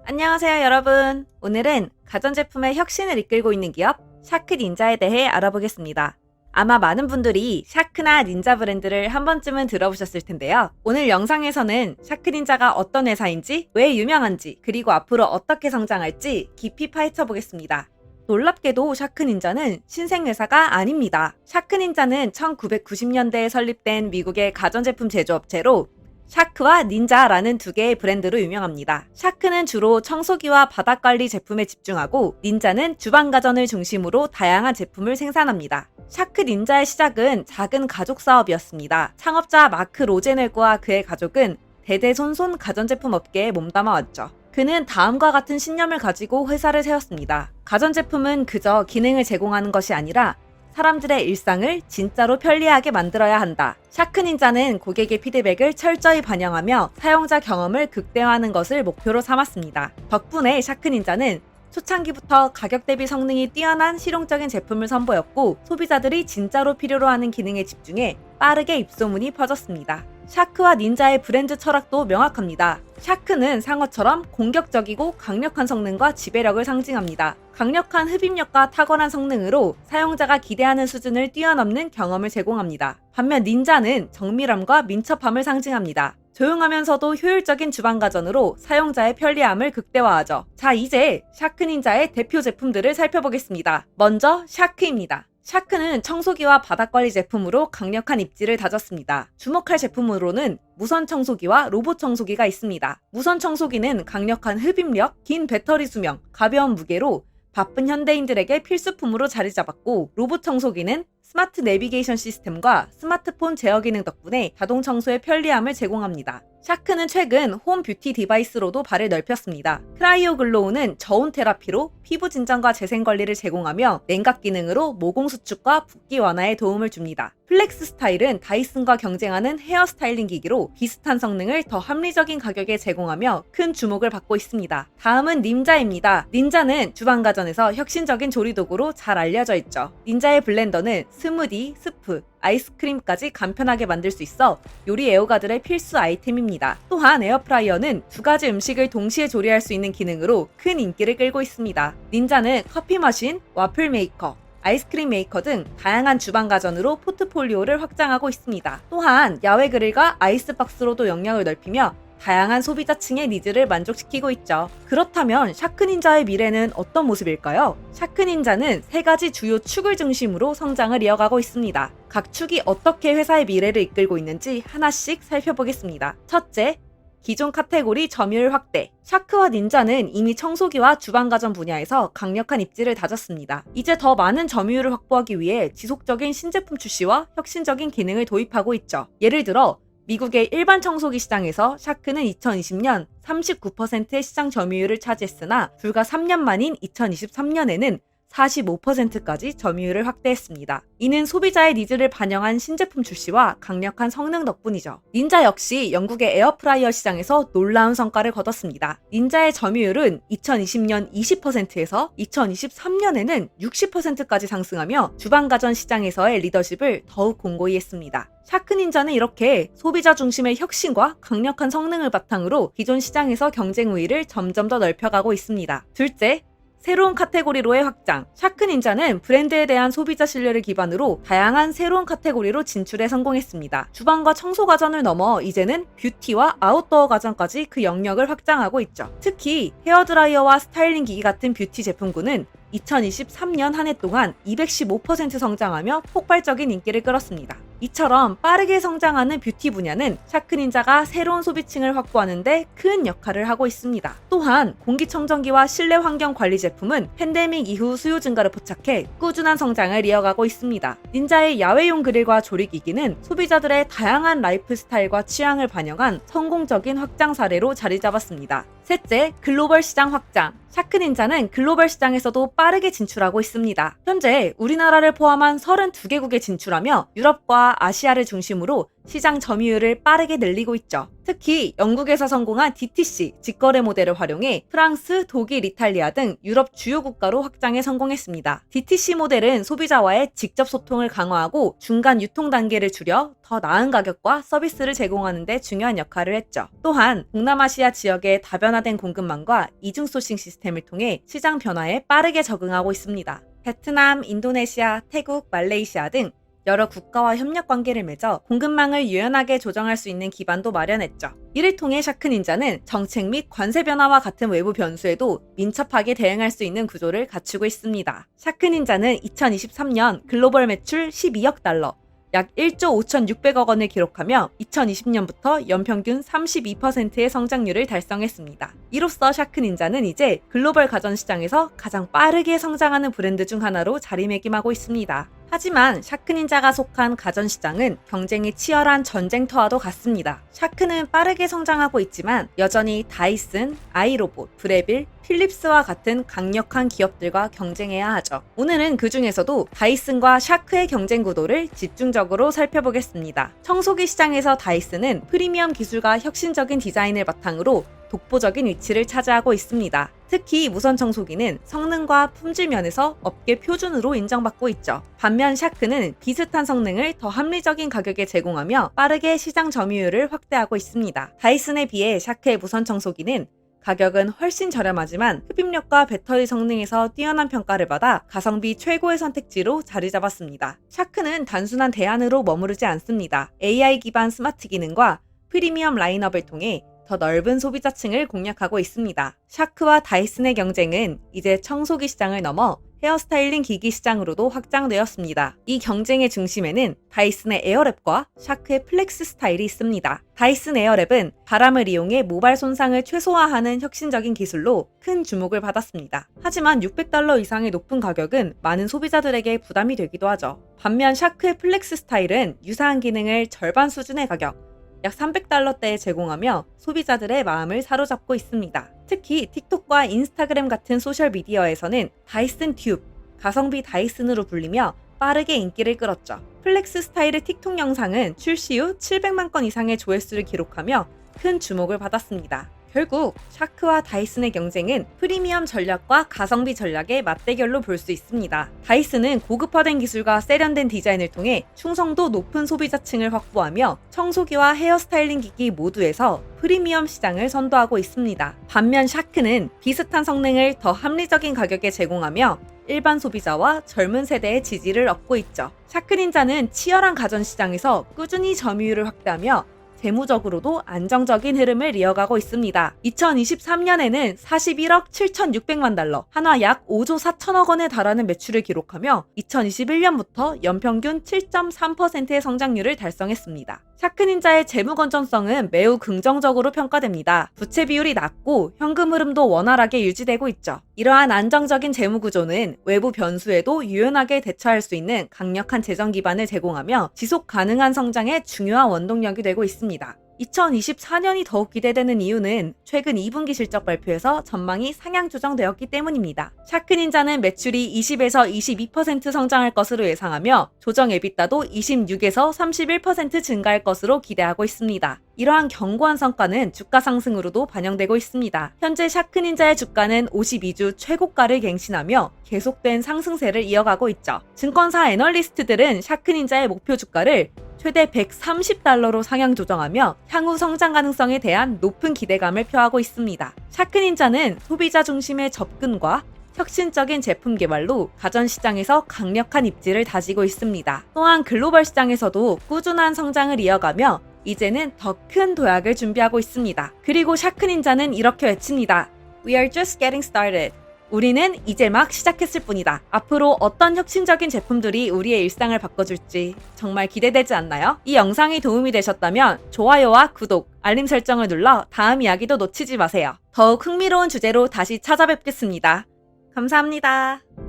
안녕하세요, 여러분. 오늘은 가전제품의 혁신을 이끌고 있는 기업 샤크닌자에 대해 알아보겠습니다. 아마 많은 분들이 샤크나 닌자 브랜드를 한 번쯤은 들어보셨을 텐데요. 오늘 영상에서는 샤크닌자가 어떤 회사인지, 왜 유명한지, 그리고 앞으로 어떻게 성장할지 깊이 파헤쳐 보겠습니다. 놀랍게도 샤크닌자는 신생회사가 아닙니다. 샤크닌자는 1990년대에 설립된 미국의 가전제품 제조업체로 샤크와 닌자라는 두 개의 브랜드로 유명합니다. 샤크는 주로 청소기와 바닥관리 제품에 집중하고 닌자는 주방가전을 중심으로 다양한 제품을 생산합니다. 샤크 닌자의 시작은 작은 가족 사업이었습니다. 창업자 마크 로제넬과 그의 가족은 대대손손 가전제품 업계에 몸담아 왔죠. 그는 다음과 같은 신념을 가지고 회사를 세웠습니다. 가전제품은 그저 기능을 제공하는 것이 아니라 사람들의 일상을 진짜로 편리하게 만들어야 한다. 샤크닌자는 고객의 피드백을 철저히 반영하며 사용자 경험을 극대화하는 것을 목표로 삼았습니다. 덕분에 샤크닌자는 초창기부터 가격 대비 성능이 뛰어난 실용적인 제품을 선보였고 소비자들이 진짜로 필요로 하는 기능에 집중해 빠르게 입소문이 퍼졌습니다. 샤크와 닌자의 브랜드 철학도 명확합니다. 샤크는 상어처럼 공격적이고 강력한 성능과 지배력을 상징합니다. 강력한 흡입력과 탁월한 성능으로 사용자가 기대하는 수준을 뛰어넘는 경험을 제공합니다. 반면 닌자는 정밀함과 민첩함을 상징합니다. 조용하면서도 효율적인 주방가전으로 사용자의 편리함을 극대화하죠. 자, 이제 샤크닌자의 대표 제품들을 살펴보겠습니다. 먼저 샤크입니다. 샤크는 청소기와 바닥관리 제품으로 강력한 입지를 다졌습니다. 주목할 제품으로는 무선 청소기와 로봇 청소기가 있습니다. 무선 청소기는 강력한 흡입력, 긴 배터리 수명, 가벼운 무게로 바쁜 현대인들에게 필수품으로 자리 잡았고 로봇 청소기는 스마트 내비게이션 시스템과 스마트폰 제어 기능 덕분에 자동 청소의 편리함을 제공합니다. 샤크는 최근 홈 뷰티 디바이스로도 발을 넓혔습니다. 크라이오 글로우는 저온 테라피로 피부 진정과 재생 관리를 제공하며 냉각 기능으로 모공 수축과 붓기 완화에 도움을 줍니다. 플렉스 스타일은 다이슨과 경쟁하는 헤어 스타일링 기기로 비슷한 성능을 더 합리적인 가격에 제공하며 큰 주목을 받고 있습니다. 다음은 닌자입니다. 닌자는 주방가전에서 혁신적인 조리도구로 잘 알려져 있죠. 닌자의 블렌더는 스무디, 스프, 아이스크림까지 간편하게 만들 수 있어 요리 애호가들의 필수 아이템입니다. 또한 에어프라이어는 두 가지 음식을 동시에 조리할 수 있는 기능으로 큰 인기를 끌고 있습니다. 닌자는 커피 머신, 와플 메이커, 아이스크림 메이커 등 다양한 주방가전으로 포트폴리오를 확장하고 있습니다. 또한 야외 그릴과 아이스박스로도 영역을 넓히며 다양한 소비자층의 니즈를 만족시키고 있죠. 그렇다면 샤크닌자의 미래는 어떤 모습일까요? 샤크닌자는 세 가지 주요 축을 중심으로 성장을 이어가고 있습니다. 각 축이 어떻게 회사의 미래를 이끌고 있는지 하나씩 살펴보겠습니다. 첫째, 기존 카테고리 점유율 확대. 샤크와 닌자는 이미 청소기와 주방가전 분야에서 강력한 입지를 다졌습니다. 이제 더 많은 점유율을 확보하기 위해 지속적인 신제품 출시와 혁신적인 기능을 도입하고 있죠. 예를 들어 미국의 일반 청소기 시장에서 샤크는 2020년 39%의 시장 점유율을 차지했으나 불과 3년 만인 2023년에는 45%까지 점유율을 확대했습니다. 이는 소비자의 니즈를 반영한 신제품 출시와 강력한 성능 덕분이죠. 닌자 역시 영국의 에어프라이어 시장에서 놀라운 성과를 거뒀습니다. 닌자의 점유율은 2020년 20%에서 2023년에는 60%까지 상승하며 주방가전 시장에서의 리더십을 더욱 공고히 했습니다. 샤크닌자는 이렇게 소비자 중심의 혁신과 강력한 성능을 바탕으로 기존 시장에서 경쟁 우위를 점점 더 넓혀가고 있습니다. 둘째, 새로운 카테고리로의 확장. 샤크닌자는 브랜드에 대한 소비자 신뢰를 기반으로 다양한 새로운 카테고리로 진출에 성공했습니다. 주방과 청소 가전을 넘어 이제는 뷰티와 아웃도어 가전까지 그 영역을 확장하고 있죠. 특히 헤어드라이어와 스타일링 기기 같은 뷰티 제품군은 2023년 한 해 동안 215% 성장하며 폭발적인 인기를 끌었습니다. 이처럼 빠르게 성장하는 뷰티 분야는 샤크닌자가 새로운 소비층을 확보하는 데 큰 역할을 하고 있습니다. 또한 공기청정기와 실내 환경 관리 제품은 팬데믹 이후 수요 증가를 포착해 꾸준한 성장을 이어가고 있습니다. 닌자의 야외용 그릴과 조리기기는 소비자들의 다양한 라이프 스타일과 취향을 반영한 성공적인 확장 사례로 자리 잡았습니다. 셋째, 글로벌 시장 확장. 샤크닌자는 글로벌 시장에서도 빠르게 진출하고 있습니다. 현재 우리나라를 포함한 32개국에 진출하며 유럽과 아시아를 중심으로 시장 점유율을 빠르게 늘리고 있죠. 특히 영국에서 성공한 DTC 직거래 모델을 활용해 프랑스, 독일, 이탈리아 등 유럽 주요 국가로 확장에 성공했습니다. DTC 모델은 소비자와의 직접 소통을 강화하고 중간 유통 단계를 줄여 더 나은 가격과 서비스를 제공하는 데 중요한 역할을 했죠. 또한 동남아시아 지역의 다변화된 공급망과 이중 소싱 시스템을 통해 시장 변화에 빠르게 적응하고 있습니다. 베트남, 인도네시아, 태국, 말레이시아 등 여러 국가와 협력 관계를 맺어 공급망을 유연하게 조정할 수 있는 기반도 마련했죠. 이를 통해 샤크닌자는 정책 및 관세 변화와 같은 외부 변수에도 민첩하게 대응할 수 있는 구조를 갖추고 있습니다. 샤크닌자는 2023년 글로벌 매출 12억 달러, 약 1조 5,600억 원을 기록하며 2020년부터 연평균 32%의 성장률을 달성했습니다. 이로써 샤크닌자는 이제 글로벌 가전시장에서 가장 빠르게 성장하는 브랜드 중 하나로 자리매김하고 있습니다. 하지만 샤크닌자가 속한 가전시장은 경쟁이 치열한 전쟁터와도 같습니다. 샤크는 빠르게 성장하고 있지만 여전히 다이슨, 아이로봇, 브레빌, 필립스와 같은 강력한 기업들과 경쟁해야 하죠. 오늘은 그 중에서도 다이슨과 샤크의 경쟁 구도를 집중적으로 살펴보겠습니다. 청소기 시장에서 다이슨은 프리미엄 기술과 혁신적인 디자인을 바탕으로 독보적인 위치를 차지하고 있습니다. 특히 무선 청소기는 성능과 품질 면에서 업계 표준으로 인정받고 있죠. 반면 샤크는 비슷한 성능을 더 합리적인 가격에 제공하며 빠르게 시장 점유율을 확대하고 있습니다. 다이슨에 비해 샤크의 무선 청소기는 가격은 훨씬 저렴하지만 흡입력과 배터리 성능에서 뛰어난 평가를 받아 가성비 최고의 선택지로 자리 잡았습니다. 샤크는 단순한 대안으로 머무르지 않습니다. AI 기반 스마트 기능과 프리미엄 라인업을 통해 더 넓은 소비자층을 공략하고 있습니다. 샤크와 다이슨의 경쟁은 이제 청소기 시장을 넘어 헤어스타일링 기기 시장으로도 확장되었습니다. 이 경쟁의 중심에는 다이슨의 에어랩과 샤크의 플렉스 스타일이 있습니다. 다이슨 에어랩은 바람을 이용해 모발 손상을 최소화하는 혁신적인 기술로 큰 주목을 받았습니다. 하지만 600달러 이상의 높은 가격은 많은 소비자들에게 부담이 되기도 하죠. 반면 샤크의 플렉스 스타일은 유사한 기능을 절반 수준의 가격, 약 300달러대에 제공하며 소비자들의 마음을 사로잡고 있습니다. 특히 틱톡과 인스타그램 같은 소셜미디어에서는 다이슨 튜브, 가성비 다이슨으로 불리며 빠르게 인기를 끌었죠. 플렉스 스타일의 틱톡 영상은 출시 후 700만 건 이상의 조회수를 기록하며 큰 주목을 받았습니다. 결국 샤크와 다이슨의 경쟁은 프리미엄 전략과 가성비 전략의 맞대결로 볼 수 있습니다. 다이슨은 고급화된 기술과 세련된 디자인을 통해 충성도 높은 소비자층을 확보하며 청소기와 헤어스타일링 기기 모두에서 프리미엄 시장을 선도하고 있습니다. 반면 샤크는 비슷한 성능을 더 합리적인 가격에 제공하며 일반 소비자와 젊은 세대의 지지를 얻고 있죠. 샤크닌자는 치열한 가전시장에서 꾸준히 점유율을 확대하며 재무적으로도 안정적인 흐름을 이어가고 있습니다. 2023년에는 41억 7,600만 달러, 한화 약 5조 4천억 원에 달하는 매출을 기록하며 2021년부터 연평균 7.3%의 성장률을 달성했습니다. 샤크닌자의 재무 건전성은 매우 긍정적으로 평가됩니다. 부채 비율이 낮고 현금 흐름도 원활하게 유지되고 있죠. 이러한 안정적인 재무 구조는 외부 변수에도 유연하게 대처할 수 있는 강력한 재정 기반을 제공하며 지속 가능한 성장의 중요한 원동력이 되고 있습니다. 2024년이 더욱 기대되는 이유는 최근 2분기 실적 발표에서 전망이 상향 조정되었기 때문입니다. 샤크닌자는 매출이 20에서 22% 성장할 것으로 예상하며 조정 에비타도 26에서 31% 증가할 것으로 기대하고 있습니다. 이러한 견고한 성과는 주가 상승으로도 반영되고 있습니다. 현재 샤크닌자의 주가는 52주 최고가를 갱신하며 계속된 상승세를 이어가고 있죠. 증권사 애널리스트들은 샤크닌자의 목표 주가를 최대 130달러로 상향 조정하며 향후 성장 가능성에 대한 높은 기대감을 표하고 있습니다. 샤크닌자는 소비자 중심의 접근과 혁신적인 제품 개발로 가전시장에서 강력한 입지를 다지고 있습니다. 또한 글로벌 시장에서도 꾸준한 성장을 이어가며 이제는 더 큰 도약을 준비하고 있습니다. 그리고 샤크닌자는 이렇게 외칩니다. We are just getting started. 우리는 이제 막 시작했을 뿐이다. 앞으로 어떤 혁신적인 제품들이 우리의 일상을 바꿔줄지 정말 기대되지 않나요? 이 영상이 도움이 되셨다면 좋아요와 구독, 알림 설정을 눌러 다음 이야기도 놓치지 마세요. 더욱 흥미로운 주제로 다시 찾아뵙겠습니다. 감사합니다.